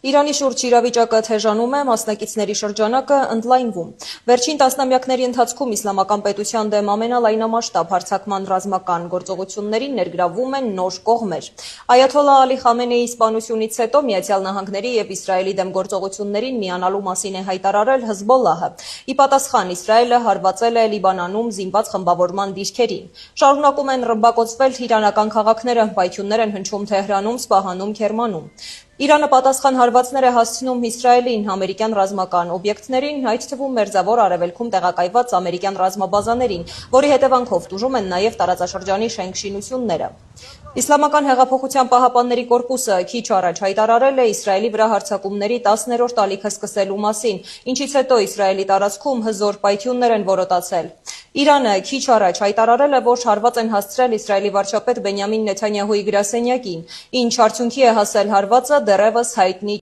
Իրանի շուրջ իրավիճակը թեժանում է, մասնակիցների շրջանակը ընդլայնվում։ Վերջին տասնամյակների ընթացքում իսլամական պետության դեմ ամենալայնամասշտաբ հարձակման ռազմական գործողություններին ներգրավվում են նոր կողմեր։ Այաթոլլահ Ալի Խամենեիի սպանությունից հետո Միացյալ Նահանգների և Իսրայելի դեմ գործողություններին միանալու մասին է հայտարարել Հզբոլլահը։ Ի պատասխան Իսրայելը հարվածել է Լիբանանում զինված խմբավորման դիրքերին։ Շարունակում են ռմբակոծվել իրանական քաղաքները, պայթյուններ են հնչում Թեհրանում, Սպահանում, Քերմանում։ Իրանը պատասխան հարվածներ է հասցնում Իսրայելին, ամերիկյան ռազմական օբյեկտներին, այդ թվում Մերձավոր Արևելքում տեղակայված ամերիկյան ռազմաբազաներին, որի հետևանքով տուժում են նաև տարածաշրջանի շենք-շինությունները։ Իսլամական հեղափոխության պահապանների կորպուսը քիչ առաջ հայտարարել է Իսրայելի վրա հարձակումների 10-րդ ալիքը սկսելու մասին, ինչից հետո Իսրայելի տարածքում հզոր պայթյուններ են որոտացել։ Իրանը քիչ առաջ հայտարարել է, որ հարված են հասցրել Իսրայելի վարչապետ Բենյամին Նեթանյահուի գրասենյակին, ինչ արդյունքի է հասել հարվածը, դեռևս հայտնի